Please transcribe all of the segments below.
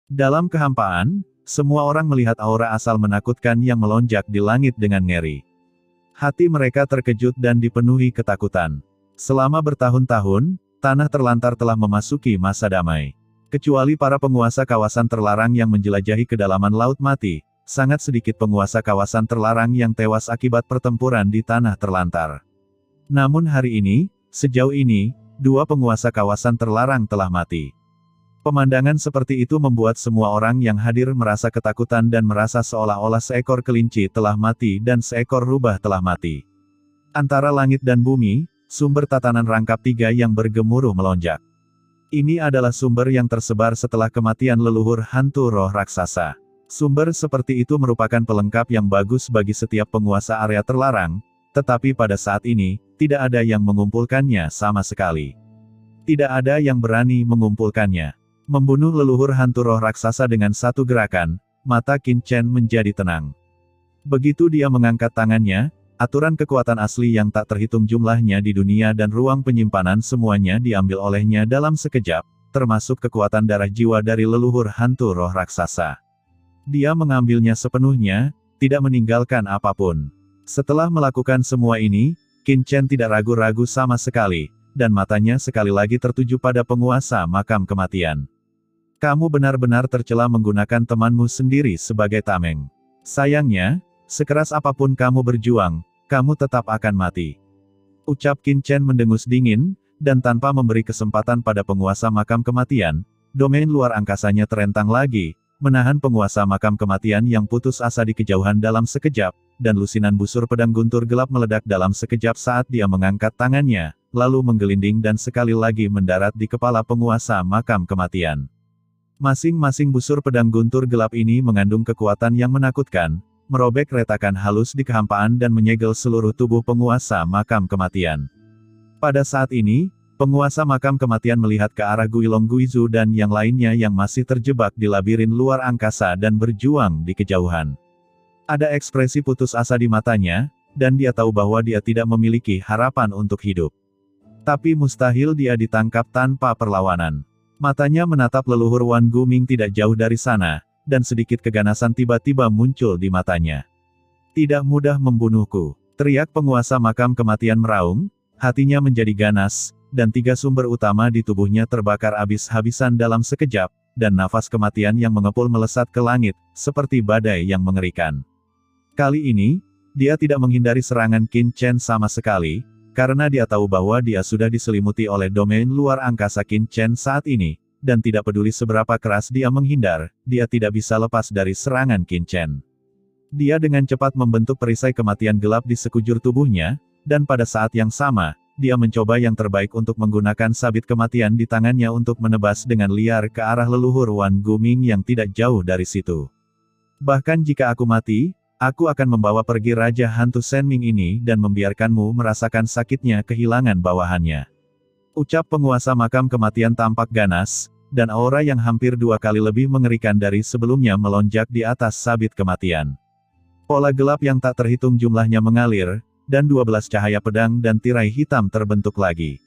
Dalam kehampaan, semua orang melihat aura asal menakutkan yang melonjak di langit dengan ngeri. Hati mereka terkejut dan dipenuhi ketakutan. Selama bertahun-tahun, tanah terlantar telah memasuki masa damai. Kecuali para penguasa kawasan terlarang yang menjelajahi kedalaman Laut Mati, sangat sedikit penguasa kawasan terlarang yang tewas akibat pertempuran di tanah terlantar. Namun hari ini, sejauh ini, 2 penguasa kawasan terlarang telah mati. Pemandangan seperti itu membuat semua orang yang hadir merasa ketakutan dan merasa seolah-olah seekor kelinci telah mati dan seekor rubah telah mati. Antara langit dan bumi, sumber tatanan rangkap 3 yang bergemuruh melonjak. Ini adalah sumber yang tersebar setelah kematian leluhur hantu roh raksasa. Sumber seperti itu merupakan pelengkap yang bagus bagi setiap penguasa area terlarang, tetapi pada saat ini, tidak ada yang mengumpulkannya sama sekali. Tidak ada yang berani mengumpulkannya. Membunuh leluhur hantu roh raksasa dengan satu gerakan, mata Qin Chen menjadi tenang. Begitu dia mengangkat tangannya, aturan kekuatan asli yang tak terhitung jumlahnya di dunia dan ruang penyimpanan semuanya diambil olehnya dalam sekejap, termasuk kekuatan darah jiwa dari leluhur hantu roh raksasa. Dia mengambilnya sepenuhnya, tidak meninggalkan apapun. Setelah melakukan semua ini, Qin Chen tidak ragu-ragu sama sekali, dan matanya sekali lagi tertuju pada penguasa makam kematian. Kamu benar-benar tercela menggunakan temanmu sendiri sebagai tameng. Sayangnya, sekeras apapun kamu berjuang, kamu tetap akan mati. Ucap Qin Chen mendengus dingin, dan tanpa memberi kesempatan pada penguasa makam kematian, domain luar angkasanya terentang lagi, menahan penguasa makam kematian yang putus asa di kejauhan dalam sekejap, dan lusinan busur pedang guntur gelap meledak dalam sekejap saat dia mengangkat tangannya, lalu menggelinding dan sekali lagi mendarat di kepala penguasa makam kematian. Masing-masing busur pedang guntur gelap ini mengandung kekuatan yang menakutkan, merobek retakan halus di kehampaan dan menyegel seluruh tubuh penguasa makam kematian. Pada saat ini, penguasa makam kematian melihat ke arah Guilong Guizu dan yang lainnya yang masih terjebak di labirin luar angkasa dan berjuang di kejauhan. Ada ekspresi putus asa di matanya, dan dia tahu bahwa dia tidak memiliki harapan untuk hidup. Tapi mustahil dia ditangkap tanpa perlawanan. Matanya menatap leluhur Wan Guming tidak jauh dari sana, dan sedikit keganasan tiba-tiba muncul di matanya. Tidak mudah membunuhku, teriak penguasa makam kematian meraung, hatinya menjadi ganas, dan 3 sumber utama di tubuhnya terbakar habis-habisan dalam sekejap, dan nafas kematian yang mengepul melesat ke langit, seperti badai yang mengerikan. Kali ini, dia tidak menghindari serangan Qin Chen sama sekali, karena dia tahu bahwa dia sudah diselimuti oleh domain luar angkasa Qin Chen saat ini, dan tidak peduli seberapa keras dia menghindar, dia tidak bisa lepas dari serangan Qin Chen. Dia dengan cepat membentuk perisai kematian gelap di sekujur tubuhnya, dan pada saat yang sama, dia mencoba yang terbaik untuk menggunakan sabit kematian di tangannya untuk menebas dengan liar ke arah leluhur Wan Guming yang tidak jauh dari situ. Bahkan jika aku mati, aku akan membawa pergi Raja Hantu Senming ini dan membiarkanmu merasakan sakitnya kehilangan bawahannya. Ucap penguasa makam kematian tampak ganas, dan aura yang hampir 2 kali lebih mengerikan dari sebelumnya melonjak di atas sabit kematian. Pola gelap yang tak terhitung jumlahnya mengalir, dan 12 cahaya pedang dan tirai hitam terbentuk lagi.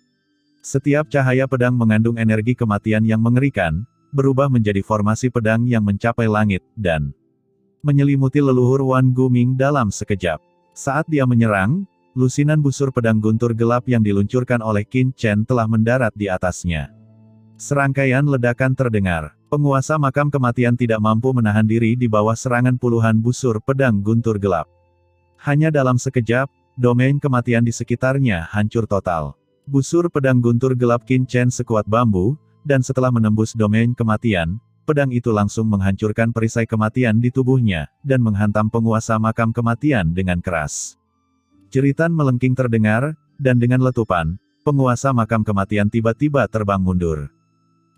Setiap cahaya pedang mengandung energi kematian yang mengerikan, berubah menjadi formasi pedang yang mencapai langit, dan menyelimuti leluhur Wan Guming dalam sekejap. Saat dia menyerang, lusinan busur pedang guntur gelap yang diluncurkan oleh Qin Chen telah mendarat di atasnya. Serangkaian ledakan terdengar. Penguasa makam kematian tidak mampu menahan diri di bawah serangan puluhan busur pedang guntur gelap. Hanya dalam sekejap, domain kematian di sekitarnya hancur total. Busur pedang guntur gelap Qin Chen sekuat bambu, dan setelah menembus domain kematian, pedang itu langsung menghancurkan perisai kematian di tubuhnya, dan menghantam penguasa makam kematian dengan keras. Jeritan melengking terdengar, dan dengan letupan, penguasa makam kematian tiba-tiba terbang mundur.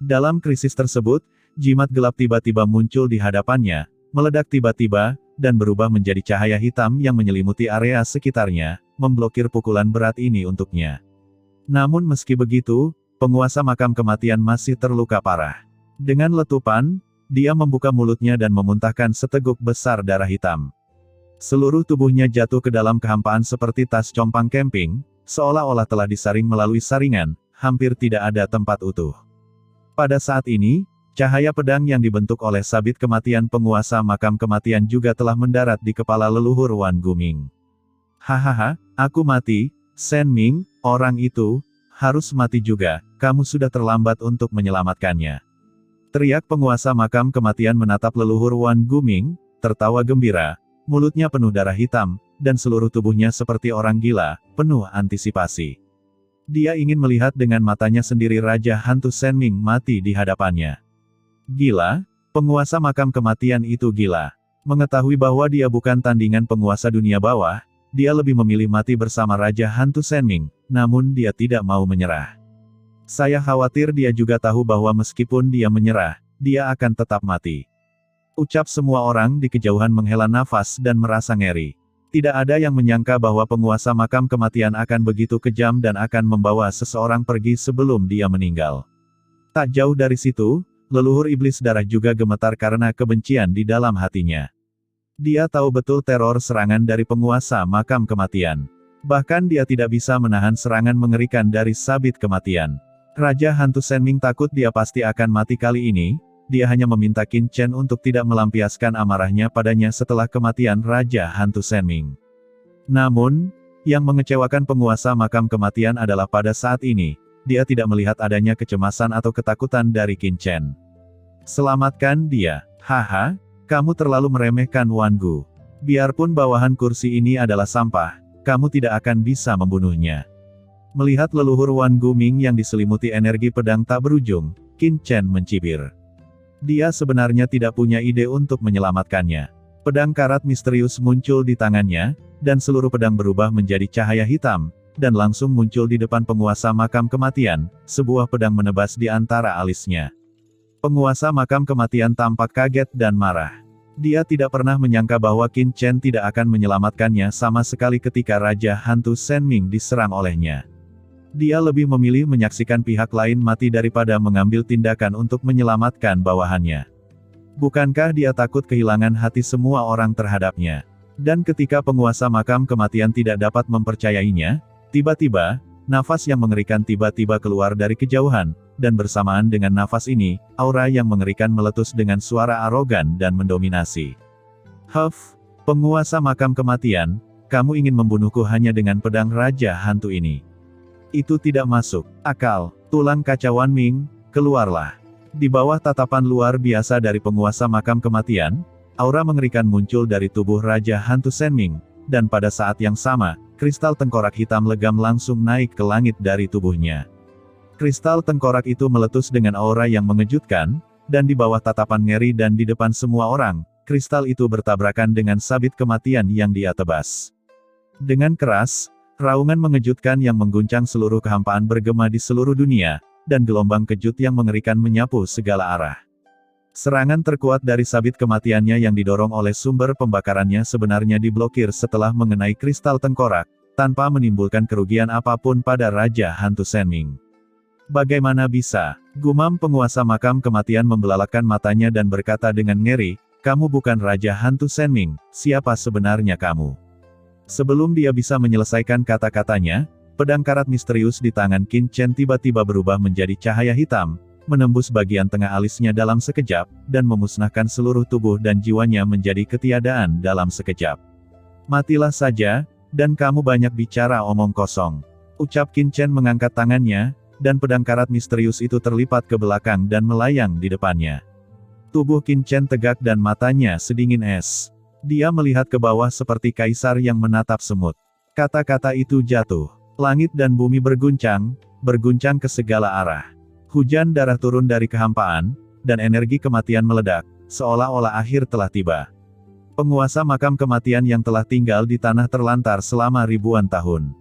Dalam krisis tersebut, jimat gelap tiba-tiba muncul di hadapannya, meledak tiba-tiba, dan berubah menjadi cahaya hitam yang menyelimuti area sekitarnya, memblokir pukulan berat ini untuknya. Namun meski begitu, penguasa makam kematian masih terluka parah. Dengan letupan, dia membuka mulutnya dan memuntahkan seteguk besar darah hitam. Seluruh tubuhnya jatuh ke dalam kehampaan seperti tas compang camping, seolah-olah telah disaring melalui saringan, hampir tidak ada tempat utuh. Pada saat ini, Cahaya pedang yang dibentuk oleh sabit kematian penguasa makam kematian juga telah mendarat di kepala leluhur Wan Guming. Hahaha, aku mati, Shen Ming, orang itu, harus mati juga, kamu sudah terlambat untuk menyelamatkannya. Teriak penguasa makam kematian menatap leluhur Wan Guming, tertawa gembira, mulutnya penuh darah hitam, dan seluruh tubuhnya seperti orang gila, penuh antisipasi. Dia ingin melihat dengan matanya sendiri Raja Hantu Shen Ming mati di hadapannya. Gila? Penguasa makam kematian itu gila. Mengetahui bahwa dia bukan tandingan penguasa dunia bawah, dia lebih memilih mati bersama Raja Hantu Shen Ming, namun dia tidak mau menyerah. Saya khawatir dia juga tahu bahwa meskipun dia menyerah, dia akan tetap mati. Ucap semua orang di kejauhan menghela nafas dan merasa ngeri. Tidak ada yang menyangka bahwa penguasa makam kematian akan begitu kejam dan akan membawa seseorang pergi sebelum dia meninggal. Tak jauh dari situ, leluhur iblis darah juga gemetar karena kebencian di dalam hatinya. Dia tahu betul teror serangan dari penguasa makam kematian. Bahkan dia tidak bisa menahan serangan mengerikan dari sabit kematian. Raja Hantu Shen Ming takut dia pasti akan mati kali ini, dia hanya meminta Qin Chen untuk tidak melampiaskan amarahnya padanya setelah kematian Raja Hantu Shen Ming. Namun, yang mengecewakan penguasa makam kematian adalah pada saat ini, dia tidak melihat adanya kecemasan atau ketakutan dari Qin Chen. Selamatkan dia. Haha, kamu terlalu meremehkan Wan Gu. Biarpun bawahan kursi ini adalah sampah, kamu tidak akan bisa membunuhnya. Melihat leluhur Wan Guming yang diselimuti energi pedang tak berujung, Qin Chen mencibir. Dia sebenarnya tidak punya ide untuk menyelamatkannya. Pedang karat misterius muncul di tangannya, dan seluruh pedang berubah menjadi cahaya hitam, dan langsung muncul di depan penguasa makam kematian, sebuah pedang menebas di antara alisnya. Penguasa makam kematian tampak kaget dan marah. Dia tidak pernah menyangka bahwa Qin Chen tidak akan menyelamatkannya sama sekali ketika Raja Hantu Shen Ming diserang olehnya. Dia lebih memilih menyaksikan pihak lain mati daripada mengambil tindakan untuk menyelamatkan bawahannya. Bukankah dia takut kehilangan hati semua orang terhadapnya? Dan ketika penguasa makam kematian tidak dapat mempercayainya, tiba-tiba, nafas yang mengerikan tiba-tiba keluar dari kejauhan, dan bersamaan dengan nafas ini, aura yang mengerikan meletus dengan suara arogan dan mendominasi. Huff, penguasa makam kematian, kamu ingin membunuhku hanya dengan pedang Raja Hantu ini. Itu tidak masuk akal. Tulang kaca Wan Ming, keluarlah. Di bawah tatapan luar biasa dari penguasa makam kematian, aura mengerikan muncul dari tubuh Raja Hantu Shen Ming, dan pada saat yang sama, kristal tengkorak hitam legam langsung naik ke langit dari tubuhnya. Kristal tengkorak itu meletus dengan aura yang mengejutkan, dan di bawah tatapan ngeri dan di depan semua orang, kristal itu bertabrakan dengan sabit kematian yang dia tebas. Dengan keras, raungan mengejutkan yang mengguncang seluruh kehampaan bergema di seluruh dunia, dan gelombang kejut yang mengerikan menyapu segala arah. Serangan terkuat dari sabit kematiannya yang didorong oleh sumber pembakarannya sebenarnya diblokir setelah mengenai kristal tengkorak, tanpa menimbulkan kerugian apapun pada Raja Hantu Shen Ming. Bagaimana bisa? Gumam penguasa makam kematian membelalakkan matanya dan berkata dengan ngeri, kamu bukan Raja Hantu Shen Ming, siapa sebenarnya kamu? Sebelum dia bisa menyelesaikan kata-katanya, pedang karat misterius di tangan Qin Chen tiba-tiba berubah menjadi cahaya hitam, menembus bagian tengah alisnya dalam sekejap, dan memusnahkan seluruh tubuh dan jiwanya menjadi ketiadaan dalam sekejap. Matilah saja, dan kamu banyak bicara omong kosong. Ucap Qin Chen mengangkat tangannya, dan pedang karat misterius itu terlipat ke belakang dan melayang di depannya. Tubuh Qin Chen tegak dan matanya sedingin es. Dia melihat ke bawah seperti kaisar yang menatap semut. Kata-kata itu jatuh. Langit dan bumi berguncang ke segala arah. Hujan darah turun dari kehampaan, dan energi kematian meledak, seolah-olah akhir telah tiba. Penguasa makam kematian yang telah tinggal di tanah terlantar selama ribuan tahun.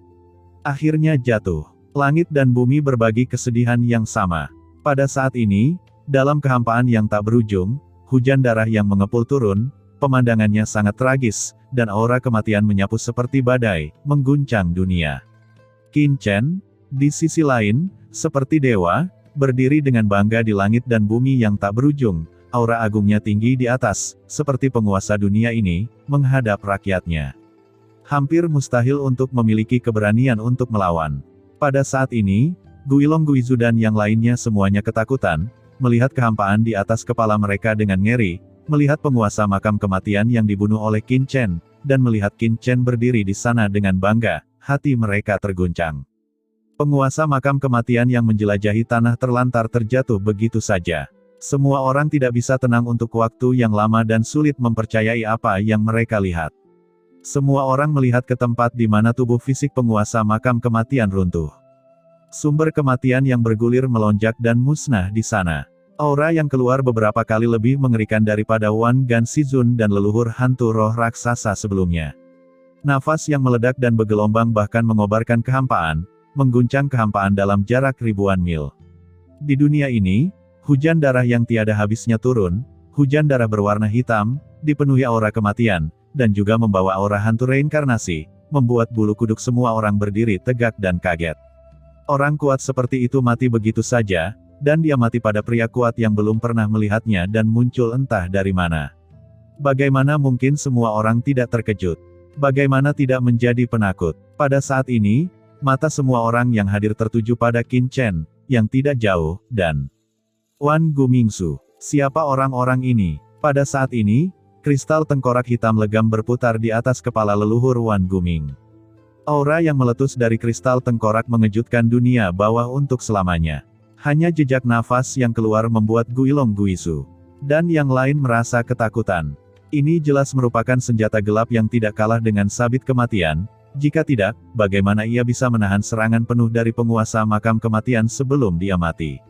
Akhirnya jatuh. Langit dan bumi berbagi kesedihan yang sama. Pada saat ini, dalam kehampaan yang tak berujung, hujan darah yang mengepul turun, pemandangannya sangat tragis, dan aura kematian menyapu seperti badai, mengguncang dunia. Qin Chen, di sisi lain, seperti dewa, berdiri dengan bangga di langit dan bumi yang tak berujung, aura agungnya tinggi di atas, seperti penguasa dunia ini, menghadap rakyatnya. Hampir mustahil untuk memiliki keberanian untuk melawan. Pada saat ini, Guilong Guizu dan yang lainnya semuanya ketakutan, melihat kehampaan di atas kepala mereka dengan ngeri, melihat penguasa makam kematian yang dibunuh oleh Qin Chen, dan melihat Qin Chen berdiri di sana dengan bangga, hati mereka terguncang. Penguasa makam kematian yang menjelajahi tanah terlantar terjatuh begitu saja. Semua orang tidak bisa tenang untuk waktu yang lama dan sulit mempercayai apa yang mereka lihat. Semua orang melihat ke tempat di mana tubuh fisik penguasa makam kematian runtuh. Sumber kematian yang bergulir melonjak dan musnah di sana. Aura yang keluar beberapa kali lebih mengerikan daripada Wan Gan Shizun dan leluhur hantu roh raksasa sebelumnya. Nafas yang meledak dan bergelombang bahkan mengobarkan kehampaan, mengguncang kehampaan dalam jarak ribuan mil. Di dunia ini, hujan darah yang tiada habisnya turun, hujan darah berwarna hitam, dipenuhi aura kematian, dan juga membawa aura hantu reinkarnasi, membuat bulu kuduk semua orang berdiri tegak dan kaget. Orang kuat seperti itu mati begitu saja, dan dia mati pada pria kuat yang belum pernah melihatnya dan muncul entah dari mana. Bagaimana mungkin semua orang tidak terkejut? Bagaimana tidak menjadi penakut? Pada saat ini, mata semua orang yang hadir tertuju pada Qin Chen, yang tidak jauh, dan Wan Gumingsu. Siapa orang-orang ini? Pada saat ini, kristal tengkorak hitam legam berputar di atas kepala leluhur Wan Guming. Aura yang meletus dari kristal tengkorak mengejutkan dunia bawah untuk selamanya. Hanya jejak nafas yang keluar membuat Guilong Guizu dan yang lain merasa ketakutan. Ini jelas merupakan senjata gelap yang tidak kalah dengan sabit kematian. Jika tidak, bagaimana ia bisa menahan serangan penuh dari penguasa makam kematian sebelum dia mati?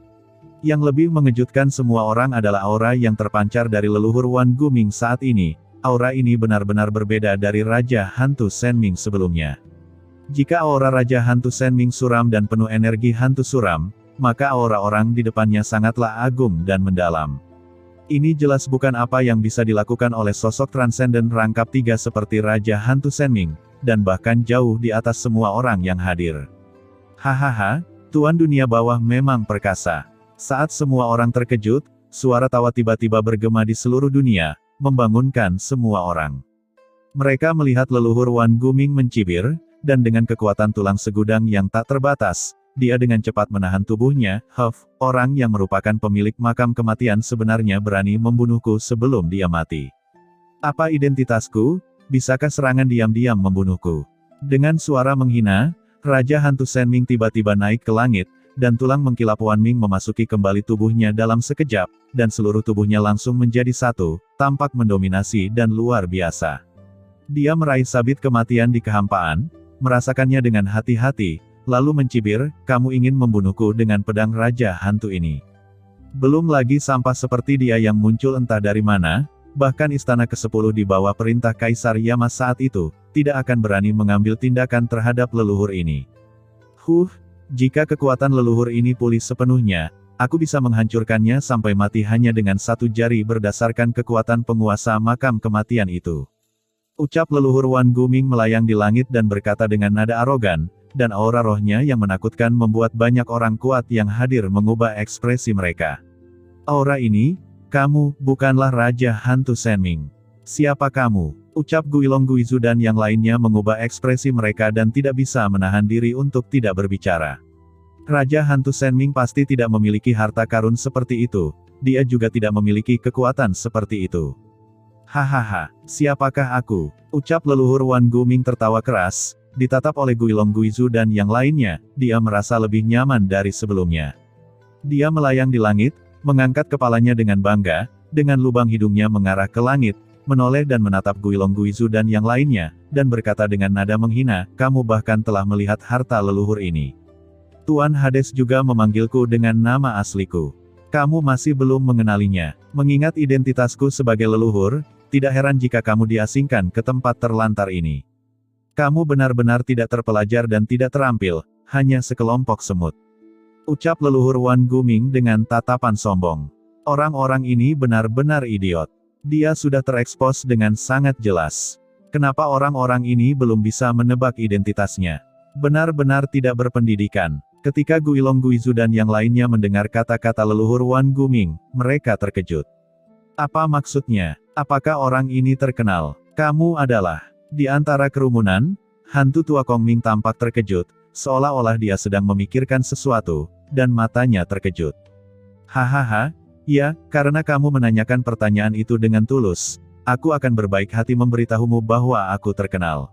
Yang lebih mengejutkan semua orang adalah aura yang terpancar dari leluhur Wan Guming saat ini. Aura ini benar-benar berbeda dari Raja Hantu Senming sebelumnya. Jika aura Raja Hantu Senming suram dan penuh energi hantu suram, maka aura orang di depannya sangatlah agung dan mendalam. Ini jelas bukan apa yang bisa dilakukan oleh sosok transenden rangkap 3 seperti Raja Hantu Senming, dan bahkan jauh di atas semua orang yang hadir. Hahaha, Tuan Dunia Bawah memang perkasa. Saat semua orang terkejut, suara tawa tiba-tiba bergema di seluruh dunia, membangunkan semua orang. Mereka melihat leluhur Wan Guming mencibir, dan dengan kekuatan tulang segudang yang tak terbatas, dia dengan cepat menahan tubuhnya. Orang yang merupakan pemilik makam kematian sebenarnya berani membunuhku sebelum dia mati. Apa identitasku? Bisakah serangan diam-diam membunuhku? Dengan suara menghina, Raja Hantu Senming tiba-tiba naik ke langit, dan tulang mengkilap Wan Ming memasuki kembali tubuhnya dalam sekejap, dan seluruh tubuhnya langsung menjadi satu, tampak mendominasi dan luar biasa. Dia meraih sabit kematian di kehampaan, merasakannya dengan hati-hati, lalu mencibir, kamu ingin membunuhku dengan pedang Raja Hantu ini. Belum lagi sampah seperti dia yang muncul entah dari mana, bahkan istana ke-10 di bawah perintah Kaisar Yama saat itu, tidak akan berani mengambil tindakan terhadap leluhur ini. Jika kekuatan leluhur ini pulih sepenuhnya, aku bisa menghancurkannya sampai mati hanya dengan satu jari berdasarkan kekuatan penguasa makam kematian itu. Ucap leluhur Wan Guming melayang di langit dan berkata dengan nada arogan, dan aura rohnya yang menakutkan membuat banyak orang kuat yang hadir mengubah ekspresi mereka. Aura ini, kamu, bukanlah Raja Hantu Senming. Siapa kamu? Ucap Guilong Guizu dan yang lainnya mengubah ekspresi mereka dan tidak bisa menahan diri untuk tidak berbicara. Raja Hantu Senming pasti tidak memiliki harta karun seperti itu, dia juga tidak memiliki kekuatan seperti itu. Hahaha, siapakah aku? Ucap leluhur Wan Guming tertawa keras, ditatap oleh Guilong Guizu dan yang lainnya, dia merasa lebih nyaman dari sebelumnya. Dia melayang di langit, mengangkat kepalanya dengan bangga, dengan lubang hidungnya mengarah ke langit, menoleh dan menatap Guilong Guizu dan yang lainnya, dan berkata dengan nada menghina, kamu bahkan telah melihat harta leluhur ini. Tuan Hades juga memanggilku dengan nama asliku. Kamu masih belum mengenalinya. Mengingat identitasku sebagai leluhur, tidak heran jika kamu diasingkan ke tempat terlantar ini. Kamu benar-benar tidak terpelajar dan tidak terampil, hanya sekelompok semut. Ucap leluhur Wan Guming dengan tatapan sombong. Orang-orang ini benar-benar idiot. Dia sudah terekspos dengan sangat jelas. Kenapa orang-orang ini belum bisa menebak identitasnya? Benar-benar tidak berpendidikan. Ketika Guilong Guizu dan yang lainnya mendengar kata-kata leluhur Wan Guming, mereka terkejut. Apa maksudnya? Apakah orang ini terkenal? Kamu adalah... Di antara kerumunan, hantu tua Kong Ming tampak terkejut, seolah-olah dia sedang memikirkan sesuatu, dan matanya terkejut. Hahaha, Ya, karena kamu menanyakan pertanyaan itu dengan tulus, aku akan berbaik hati memberitahumu bahwa aku terkenal.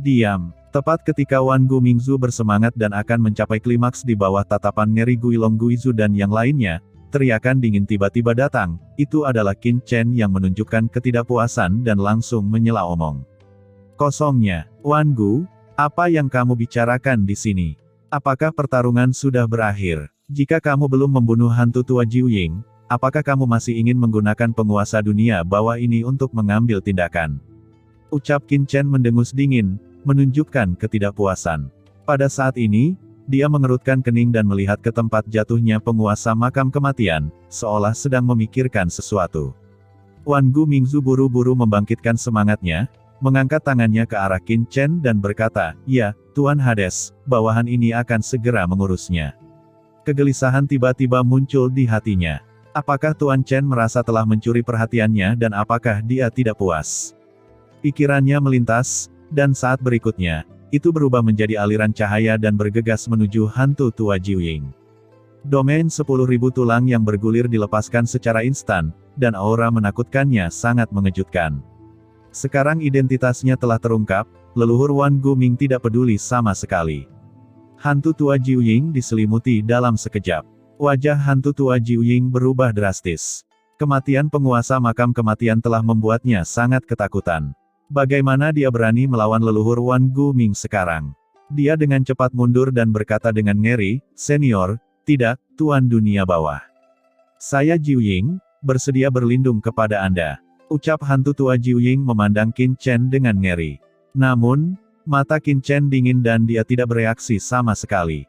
Diam. Tepat ketika Wan Gu Mingzu bersemangat dan akan mencapai klimaks di bawah tatapan ngeri Guilong Guizu dan yang lainnya, teriakan dingin tiba-tiba datang. Itu adalah Qin Chen yang menunjukkan ketidakpuasan dan langsung menyela omong. Kosongnya, Wan Gu, apa yang kamu bicarakan di sini? Apakah pertarungan sudah berakhir? Jika kamu belum membunuh hantu tua Jiu Ying, apakah kamu masih ingin menggunakan penguasa dunia bawah ini untuk mengambil tindakan? Ucap Qin Chen mendengus dingin, menunjukkan ketidakpuasan. Pada saat ini, dia mengerutkan kening dan melihat ke tempat jatuhnya penguasa makam kematian, seolah sedang memikirkan sesuatu. Wan Gu Mingzu buru-buru membangkitkan semangatnya, mengangkat tangannya ke arah Qin Chen dan berkata, "Ya, Tuan Hades, bawahan ini akan segera mengurusnya." Kegelisahan tiba-tiba muncul di hatinya. Apakah Tuan Chen merasa telah mencuri perhatiannya dan apakah dia tidak puas? Pikirannya melintas, dan saat berikutnya, itu berubah menjadi aliran cahaya dan bergegas menuju hantu tua Jiu Ying. Domain 10.000 tulang yang bergulir dilepaskan secara instan, dan aura menakutkannya sangat mengejutkan. Sekarang identitasnya telah terungkap, leluhur Wan Gu Ming tidak peduli sama sekali. Hantu tua Jiu Ying diselimuti dalam sekejap. Wajah hantu tua Jiu Ying berubah drastis. Kematian penguasa makam kematian telah membuatnya sangat ketakutan. Bagaimana dia berani melawan leluhur Wan Gu Ming sekarang? Dia dengan cepat mundur dan berkata dengan ngeri, "Senior, tidak, Tuan Dunia Bawah. Saya Jiu Ying, bersedia berlindung kepada Anda." Ucap hantu tua Jiu Ying memandang Qin Chen dengan ngeri. Namun, mata Qin Chen dingin dan dia tidak bereaksi sama sekali.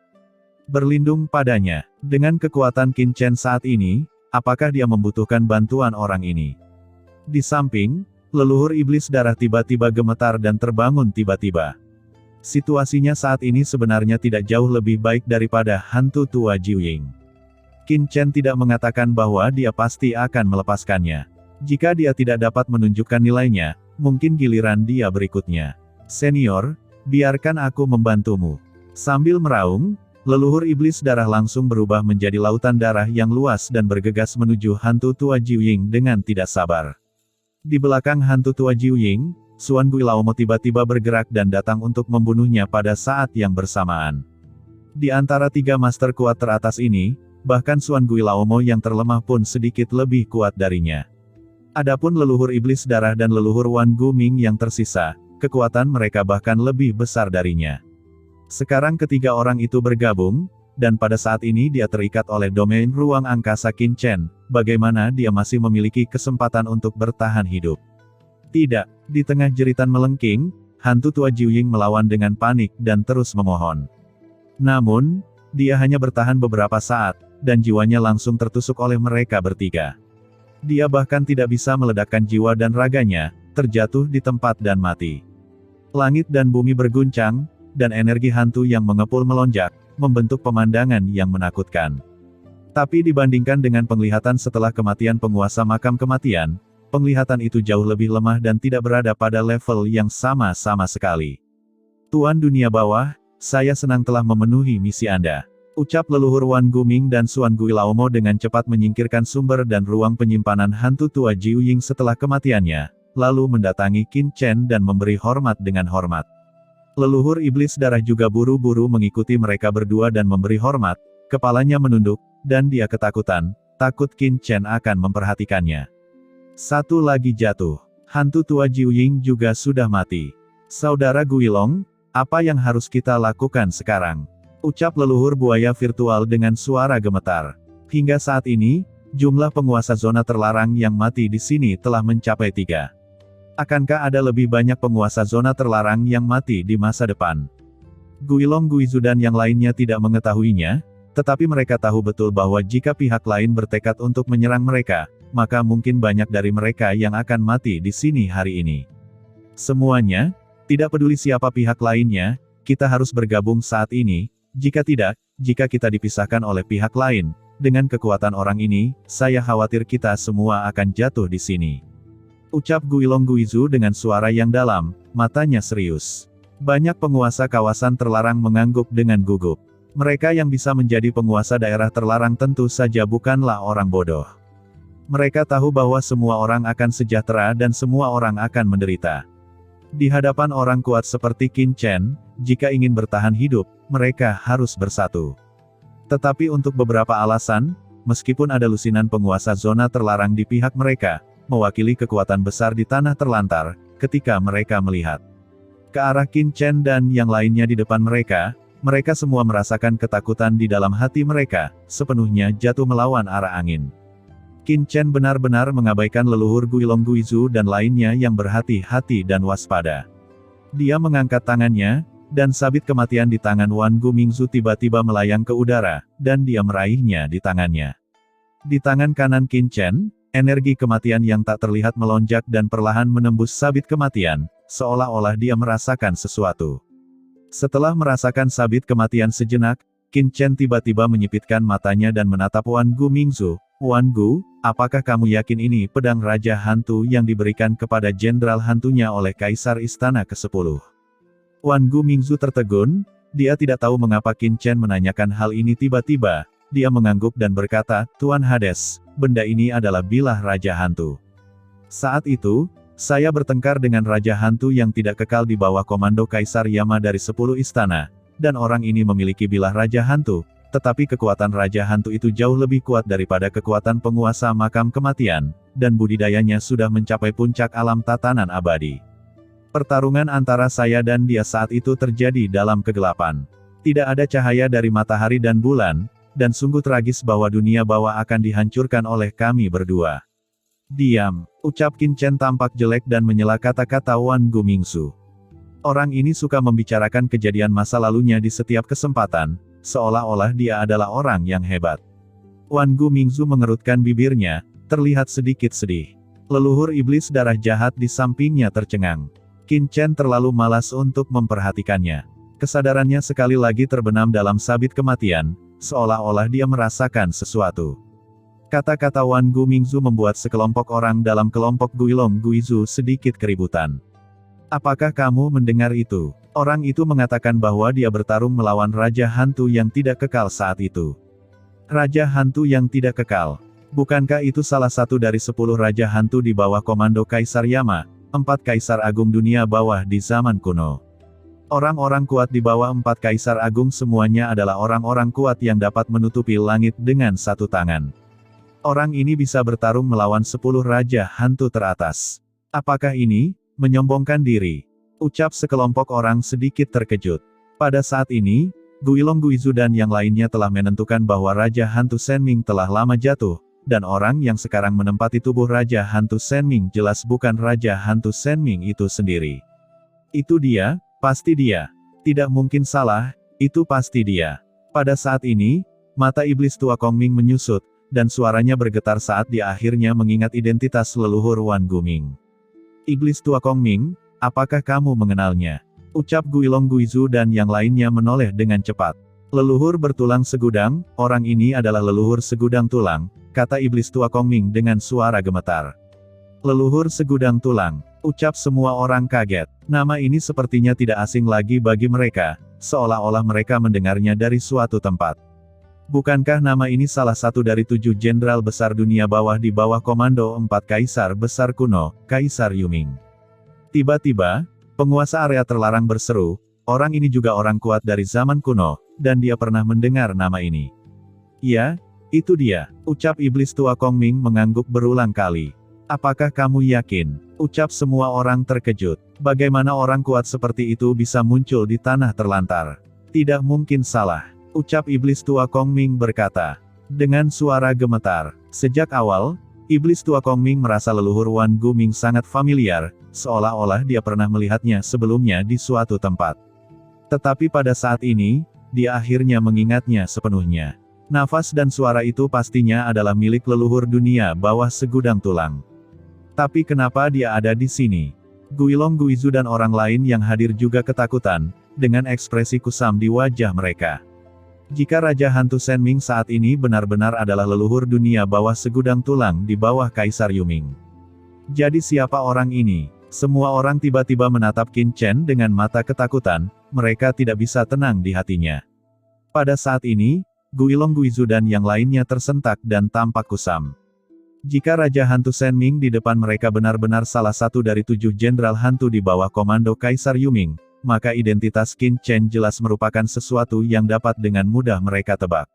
Berlindung padanya. Dengan kekuatan Qin Chen saat ini, apakah dia membutuhkan bantuan orang ini? Di samping, leluhur iblis darah tiba-tiba gemetar dan terbangun tiba-tiba. Situasinya saat ini sebenarnya tidak jauh lebih baik daripada hantu tua Jiu Ying. Qin Chen tidak mengatakan bahwa dia pasti akan melepaskannya. Jika dia tidak dapat menunjukkan nilainya, mungkin giliran dia berikutnya. "Senior, biarkan aku membantumu." Sambil meraung, leluhur iblis darah langsung berubah menjadi lautan darah yang luas dan bergegas menuju hantu tua Jiu Ying dengan tidak sabar. Di belakang hantu tua Jiu Ying, Xuan Guilaumo tiba-tiba bergerak dan datang untuk membunuhnya pada saat yang bersamaan. Di antara tiga master kuat teratas ini, bahkan Xuan Guilaumo yang terlemah pun sedikit lebih kuat darinya. Adapun leluhur iblis darah dan leluhur Wan Gu Ming yang tersisa, kekuatan mereka bahkan lebih besar darinya. Sekarang ketiga orang itu bergabung, dan pada saat ini dia terikat oleh domain ruang angkasa Qin Chen. Bagaimana dia masih memiliki kesempatan untuk bertahan hidup? Tidak, di tengah jeritan melengking, hantu tua Jiu Ying melawan dengan panik dan terus memohon. Namun, dia hanya bertahan beberapa saat, dan jiwanya langsung tertusuk oleh mereka bertiga. Dia bahkan tidak bisa meledakkan jiwa dan raganya, terjatuh di tempat dan mati. Langit dan bumi berguncang, dan energi hantu yang mengepul melonjak, membentuk pemandangan yang menakutkan. Tapi dibandingkan dengan penglihatan setelah kematian penguasa makam kematian, penglihatan itu jauh lebih lemah dan tidak berada pada level yang sama sekali. "Tuan Dunia Bawah, saya senang telah memenuhi misi Anda." Ucap leluhur Wan Gu Ming dan Xuan Guilaumo dengan cepat menyingkirkan sumber dan ruang penyimpanan hantu tua Jiu Ying setelah kematiannya, lalu mendatangi Qin Chen dan memberi hormat dengan hormat. Leluhur iblis darah juga buru-buru mengikuti mereka berdua dan memberi hormat, kepalanya menunduk, dan dia ketakutan, takut Qin Chen akan memperhatikannya. Satu lagi jatuh. Hantu tua Jiu Ying juga sudah mati. "Saudara Guilong, apa yang harus kita lakukan sekarang?" Ucap leluhur buaya virtual dengan suara gemetar. Hingga saat ini, jumlah penguasa zona terlarang yang mati di sini telah mencapai 3. Akankah ada lebih banyak penguasa zona terlarang yang mati di masa depan? Guilong Guizu dan yang lainnya tidak mengetahuinya, tetapi mereka tahu betul bahwa jika pihak lain bertekad untuk menyerang mereka, maka mungkin banyak dari mereka yang akan mati di sini hari ini. Semuanya, tidak peduli siapa pihak lainnya, kita harus bergabung saat ini. Jika tidak, jika kita dipisahkan oleh pihak lain, dengan kekuatan orang ini, saya khawatir kita semua akan jatuh di sini. Ucap Guilong Guizu dengan suara yang dalam, matanya serius. Banyak penguasa kawasan terlarang mengangguk dengan gugup. Mereka yang bisa menjadi penguasa daerah terlarang tentu saja bukanlah orang bodoh. Mereka tahu bahwa semua orang akan sejahtera dan semua orang akan menderita. Di hadapan orang kuat seperti Qin Chen, jika ingin bertahan hidup, mereka harus bersatu. Tetapi untuk beberapa alasan, meskipun ada lusinan penguasa zona terlarang di pihak mereka, mewakili kekuatan besar di tanah terlantar, ketika mereka melihat ke arah Qin Chen dan yang lainnya di depan mereka, mereka semua merasakan ketakutan di dalam hati mereka, sepenuhnya jatuh melawan arah angin. Qin Chen benar-benar mengabaikan leluhur Guilong Guizu dan lainnya yang berhati-hati dan waspada. Dia mengangkat tangannya, dan sabit kematian di tangan Wan Gumingzu tiba-tiba melayang ke udara, dan dia meraihnya di tangannya. Di tangan kanan Qin Chen, energi kematian yang tak terlihat melonjak dan perlahan menembus sabit kematian, seolah-olah dia merasakan sesuatu. Setelah merasakan sabit kematian sejenak, Qin Chen tiba-tiba menyipitkan matanya dan menatap Wan Gumingzu. Wan Gu, apakah kamu yakin ini pedang Raja Hantu yang diberikan kepada Jenderal Hantunya oleh Kaisar Istana ke-10? Wan Gumingzu tertegun, dia tidak tahu mengapa Qin Chen menanyakan hal ini tiba-tiba, dia mengangguk dan berkata, Tuan Hades, benda ini adalah bilah Raja Hantu. Saat itu, saya bertengkar dengan Raja Hantu yang tidak kekal di bawah komando Kaisar Yama dari 10 istana, dan orang ini memiliki bilah Raja Hantu. Tetapi kekuatan Raja Hantu itu jauh lebih kuat daripada kekuatan penguasa makam kematian, dan budidayanya sudah mencapai puncak alam tatanan abadi. Pertarungan antara saya dan dia saat itu terjadi dalam kegelapan. Tidak ada cahaya dari matahari dan bulan, dan sungguh tragis bahwa dunia bawah akan dihancurkan oleh kami berdua. Diam, ucap Qin Chen tampak jelek dan menyela kata-kata Wan Gumingzu. Orang ini suka membicarakan kejadian masa lalunya di setiap kesempatan, seolah-olah dia adalah orang yang hebat. Wan Gumingzu mengerutkan bibirnya, terlihat sedikit sedih. Leluhur iblis darah jahat di sampingnya tercengang. Qin Chen terlalu malas untuk memperhatikannya. Kesadarannya sekali lagi terbenam dalam sabit kematian, seolah-olah dia merasakan sesuatu. Kata-kata Wan Gumingzu membuat sekelompok orang dalam kelompok Guilong Guizu sedikit keributan. Apakah kamu mendengar itu? Orang itu mengatakan bahwa dia bertarung melawan Raja Hantu yang tidak kekal saat itu. Raja Hantu yang tidak kekal. Bukankah itu salah satu dari 10 Raja Hantu di bawah komando Kaisar Yama, 4 Kaisar Agung dunia bawah di zaman kuno? Orang-orang kuat di bawah 4 Kaisar Agung semuanya adalah orang-orang kuat yang dapat menutupi langit dengan satu tangan. Orang ini bisa bertarung melawan 10 Raja Hantu teratas. Apakah ini menyombongkan diri? Ucap sekelompok orang sedikit terkejut. Pada saat ini, Guilong Guizu dan yang lainnya telah menentukan bahwa Raja Hantu Senming telah lama jatuh, dan orang yang sekarang menempati tubuh Raja Hantu Senming jelas bukan Raja Hantu Senming itu sendiri. Itu dia, pasti dia. Tidak mungkin salah, itu pasti dia. Pada saat ini, mata iblis tua Kongming menyusut, dan suaranya bergetar saat dia akhirnya mengingat identitas leluhur Wan Guming. Iblis tua Kongming, apakah kamu mengenalnya? Ucap Guilong Guizu dan yang lainnya menoleh dengan cepat. Leluhur bertulang segudang, orang ini adalah leluhur segudang tulang, kata iblis tua Kongming dengan suara gemetar. Leluhur segudang tulang, ucap semua orang kaget. Nama ini sepertinya tidak asing lagi bagi mereka, seolah-olah mereka mendengarnya dari suatu tempat. Bukankah nama ini salah satu dari 7 jenderal besar dunia bawah di bawah komando 4 Kaisar besar kuno, Kaisar Yuming? Tiba-tiba, penguasa area terlarang berseru, orang ini juga orang kuat dari zaman kuno, dan dia pernah mendengar nama ini. Ya, itu dia, ucap iblis tua Kongming mengangguk berulang kali. Apakah kamu yakin? Ucap semua orang terkejut. Bagaimana orang kuat seperti itu bisa muncul di tanah terlantar? Tidak mungkin salah, ucap iblis tua Kongming berkata. Dengan suara gemetar, sejak awal, iblis tua Kongming merasa leluhur Wan Guming sangat familiar, seolah-olah dia pernah melihatnya sebelumnya di suatu tempat. Tetapi pada saat ini, dia akhirnya mengingatnya sepenuhnya. Nafas dan suara itu pastinya adalah milik leluhur dunia bawah segudang tulang. Tapi kenapa dia ada di sini? Guilong Guizu dan orang lain yang hadir juga ketakutan, dengan ekspresi kusam di wajah mereka. Jika Raja Hantu Senming saat ini benar-benar adalah leluhur dunia bawah segudang tulang di bawah Kaisar Yuming. Jadi siapa orang ini? Semua orang tiba-tiba menatap Qin Chen dengan mata ketakutan, mereka tidak bisa tenang di hatinya. Pada saat ini, Guilong Guizu dan yang lainnya tersentak dan tampak kusam. Jika Raja Hantu Shen Ming di depan mereka benar-benar salah satu dari 7 jenderal hantu di bawah komando Kaisar Yuming, maka identitas Qin Chen jelas merupakan sesuatu yang dapat dengan mudah mereka tebak.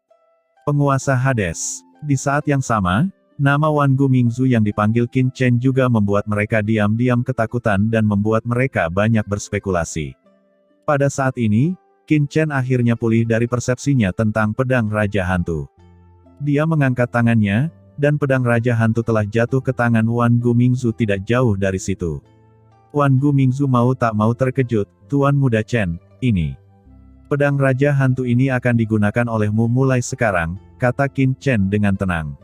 Penguasa Hades. Di saat yang sama, nama Wan Gu Mingzu yang dipanggil Qin Chen juga membuat mereka diam-diam ketakutan dan membuat mereka banyak berspekulasi. Pada saat ini, Qin Chen akhirnya pulih dari persepsinya tentang pedang Raja Hantu. Dia mengangkat tangannya, dan pedang Raja Hantu telah jatuh ke tangan Wan Gu Mingzu tidak jauh dari situ. Wan Gu Mingzu mau tak mau terkejut, "Tuan Muda Chen, ini. Pedang Raja Hantu ini akan digunakan olehmu mulai sekarang," kata Qin Chen dengan tenang.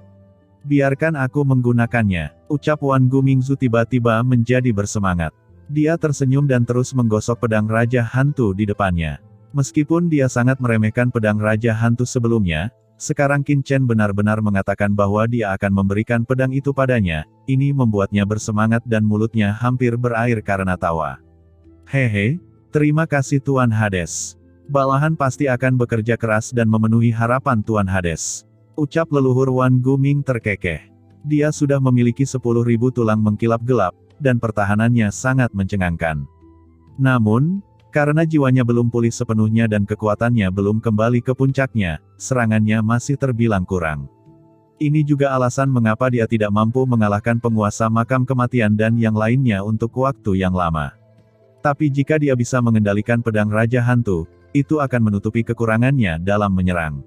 "Biarkan aku menggunakannya," ucap Wan Gu Mingzu tiba-tiba menjadi bersemangat. Dia tersenyum dan terus menggosok pedang Raja Hantu di depannya. Meskipun dia sangat meremehkan pedang Raja Hantu sebelumnya, sekarang Qin Chen benar-benar mengatakan bahwa dia akan memberikan pedang itu padanya. Ini membuatnya bersemangat dan mulutnya hampir berair karena tawa. "Hehe, terima kasih Tuan Hades. Bawahan pasti akan bekerja keras dan memenuhi harapan Tuan Hades," ucap leluhur Wan Gu Ming terkekeh. Dia sudah memiliki 10.000 tulang mengkilap gelap, dan pertahanannya sangat mencengangkan. Namun, karena jiwanya belum pulih sepenuhnya dan kekuatannya belum kembali ke puncaknya, serangannya masih terbilang kurang. Ini juga alasan mengapa dia tidak mampu mengalahkan penguasa makam kematian dan yang lainnya untuk waktu yang lama. Tapi jika dia bisa mengendalikan pedang Raja Hantu, itu akan menutupi kekurangannya dalam menyerang.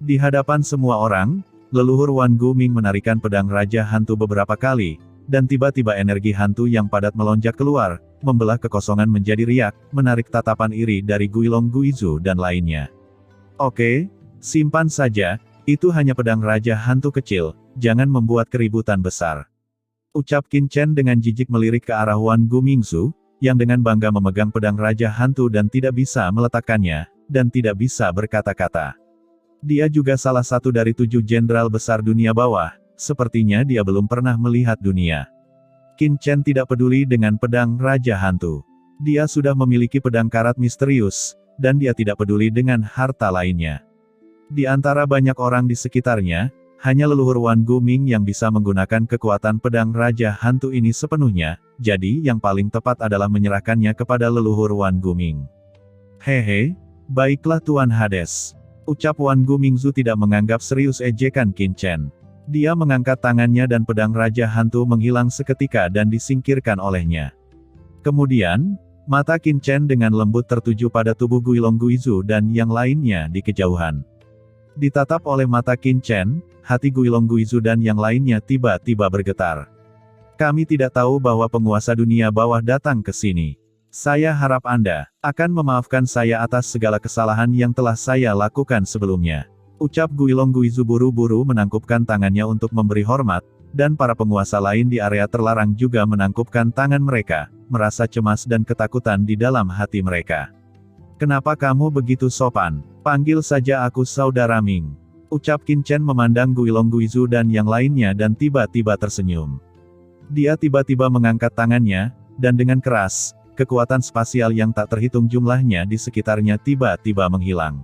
Di hadapan semua orang, leluhur Wan Gu Ming menarikan pedang Raja Hantu beberapa kali, dan tiba-tiba energi hantu yang padat melonjak keluar, membelah kekosongan menjadi riak, menarik tatapan iri dari Guilong Guizu dan lainnya. "Oke, simpan saja, itu hanya pedang Raja Hantu kecil, jangan membuat keributan besar," ucap Qin Chen dengan jijik melirik ke arah Wan Gu Mingzu, yang dengan bangga memegang pedang Raja Hantu dan tidak bisa meletakkannya, dan tidak bisa berkata-kata. Dia juga salah satu dari 7 jenderal besar dunia bawah, sepertinya dia belum pernah melihat dunia. Qin Chen tidak peduli dengan pedang Raja Hantu. Dia sudah memiliki pedang karat misterius, dan dia tidak peduli dengan harta lainnya. Di antara banyak orang di sekitarnya, hanya leluhur Wan Gu Ming yang bisa menggunakan kekuatan pedang Raja Hantu ini sepenuhnya, jadi yang paling tepat adalah menyerahkannya kepada leluhur Wan Gu Ming. "Hehe, baiklah Tuan Hades," ucap Wan Gu Mingzu tidak menganggap serius ejekan Qin Chen. Dia mengangkat tangannya dan pedang Raja Hantu menghilang seketika dan disingkirkan olehnya. Kemudian, mata Qin Chen dengan lembut tertuju pada tubuh Guilong Guizu dan yang lainnya di kejauhan. Ditatap oleh mata Qin Chen, hati Guilong Guizu dan yang lainnya tiba-tiba bergetar. "Kami tidak tahu bahwa penguasa dunia bawah datang ke sini. Saya harap Anda akan memaafkan saya atas segala kesalahan yang telah saya lakukan sebelumnya," ucap Guilong Guizu buru-buru menangkupkan tangannya untuk memberi hormat, dan para penguasa lain di area terlarang juga menangkupkan tangan mereka, merasa cemas dan ketakutan di dalam hati mereka. "Kenapa kamu begitu sopan? Panggil saja aku Saudara Ming," ucap Qin Chen memandang Guilong Guizu dan yang lainnya dan tiba-tiba tersenyum. Dia tiba-tiba mengangkat tangannya, dan dengan keras, kekuatan spasial yang tak terhitung jumlahnya di sekitarnya tiba-tiba menghilang.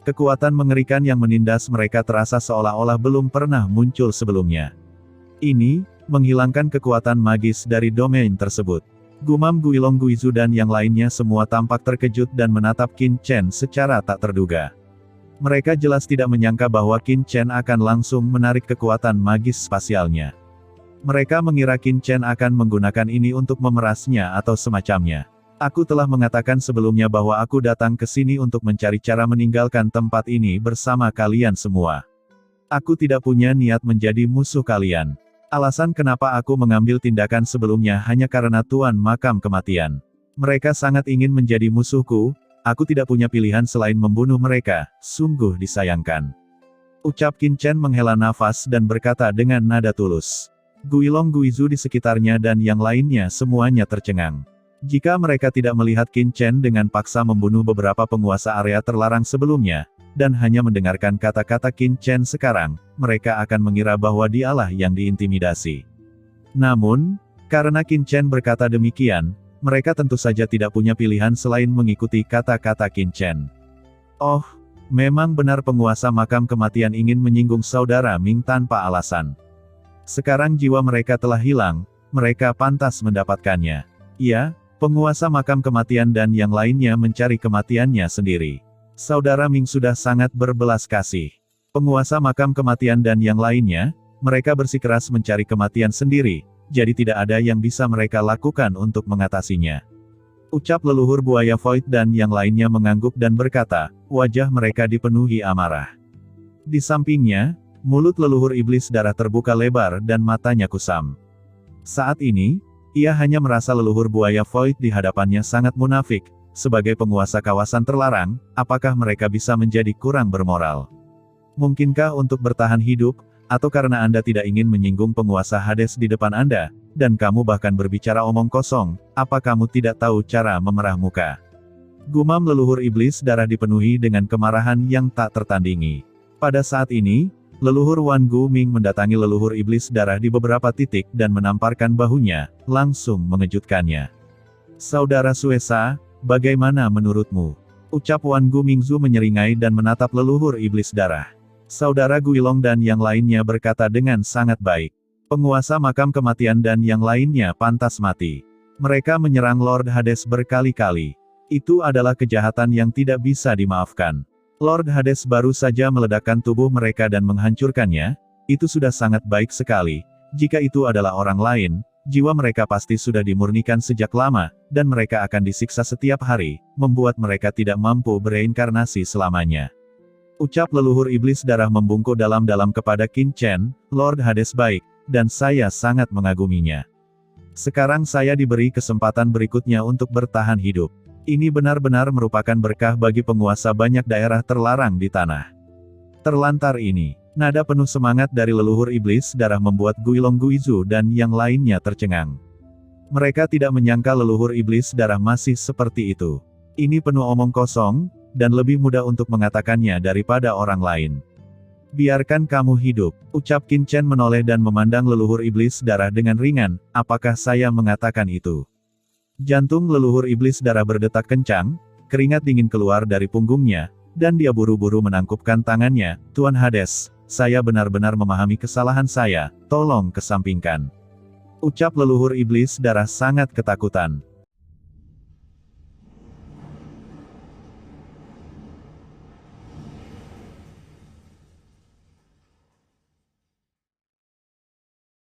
Kekuatan mengerikan yang menindas mereka terasa seolah-olah belum pernah muncul sebelumnya. Ini, menghilangkan kekuatan magis dari domain tersebut. Gumam Guilong Guizu dan yang lainnya semua tampak terkejut dan menatap Qin Chen secara tak terduga. Mereka jelas tidak menyangka bahwa Qin Chen akan langsung menarik kekuatan magis spasialnya. Mereka mengira Qin Chen akan menggunakan ini untuk memerasnya atau semacamnya. "Aku telah mengatakan sebelumnya bahwa aku datang ke sini untuk mencari cara meninggalkan tempat ini bersama kalian semua. Aku tidak punya niat menjadi musuh kalian. Alasan kenapa aku mengambil tindakan sebelumnya hanya karena Tuan Makam Kematian. Mereka sangat ingin menjadi musuhku, aku tidak punya pilihan selain membunuh mereka, sungguh disayangkan," ucap Qin Chen menghela nafas dan berkata dengan nada tulus. Guilong Guizu di sekitarnya dan yang lainnya semuanya tercengang. Jika mereka tidak melihat Qin Chen dengan paksa membunuh beberapa penguasa area terlarang sebelumnya, dan hanya mendengarkan kata-kata Qin Chen sekarang, mereka akan mengira bahwa dialah yang diintimidasi. Namun, karena Qin Chen berkata demikian, mereka tentu saja tidak punya pilihan selain mengikuti kata-kata Qin Chen. "Oh, memang benar penguasa makam kematian ingin menyinggung Saudara Ming tanpa alasan. Sekarang jiwa mereka telah hilang, mereka pantas mendapatkannya. Ia, penguasa makam kematian dan yang lainnya mencari kematiannya sendiri. Saudara Ming sudah sangat berbelas kasih. Penguasa makam kematian dan yang lainnya, mereka bersikeras mencari kematian sendiri, jadi tidak ada yang bisa mereka lakukan untuk mengatasinya. Ucap leluhur buaya Void dan yang lainnya mengangguk dan berkata, wajah mereka dipenuhi amarah. Di sampingnya, mulut leluhur iblis darah terbuka lebar dan matanya kusam. Saat ini, ia hanya merasa leluhur buaya Void di hadapannya sangat munafik. Sebagai penguasa kawasan terlarang, apakah mereka bisa menjadi kurang bermoral? Mungkinkah untuk bertahan hidup, atau karena Anda tidak ingin menyinggung penguasa Hades di depan Anda, dan kamu bahkan berbicara omong kosong, apa kamu tidak tahu cara memerah muka? Gumam leluhur iblis darah dipenuhi dengan kemarahan yang tak tertandingi. Pada saat ini, leluhur Wan Gu Ming mendatangi leluhur iblis darah di beberapa titik dan menamparkan bahunya, langsung mengejutkannya. Saudara Suesa, bagaimana menurutmu? Ucap Wan Gu Mingzu menyeringai dan menatap leluhur iblis darah. Saudara Guilong dan yang lainnya berkata dengan sangat baik. Penguasa makam kematian dan yang lainnya pantas mati. Mereka menyerang Lord Hades berkali-kali. Itu adalah kejahatan yang tidak bisa dimaafkan. Lord Hades baru saja meledakkan tubuh mereka dan menghancurkannya. Itu sudah sangat baik sekali. Jika itu adalah orang lain, jiwa mereka pasti sudah dimurnikan sejak lama, dan mereka akan disiksa setiap hari, membuat mereka tidak mampu bereinkarnasi selamanya. Ucap leluhur iblis darah membungkuk dalam-dalam kepada Qin Chen, Lord Hades baik, dan saya sangat mengaguminya. Sekarang saya diberi kesempatan berikutnya untuk bertahan hidup. Ini benar-benar merupakan berkah bagi penguasa banyak daerah terlarang di tanah. Terlantar ini, nada penuh semangat dari leluhur iblis darah membuat Guilong Guizu dan yang lainnya tercengang. Mereka tidak menyangka leluhur iblis darah masih seperti itu. Ini penuh omong kosong, dan lebih mudah untuk mengatakannya daripada orang lain. Biarkan kamu hidup, ucap Qin Chen menoleh dan memandang leluhur iblis darah dengan ringan, apakah saya mengatakan itu? Jantung leluhur iblis darah berdetak kencang, keringat dingin keluar dari punggungnya, dan dia buru-buru menangkupkan tangannya, Tuan Hades, saya benar-benar memahami kesalahan saya, tolong kesampingkan. Ucap leluhur iblis darah sangat ketakutan.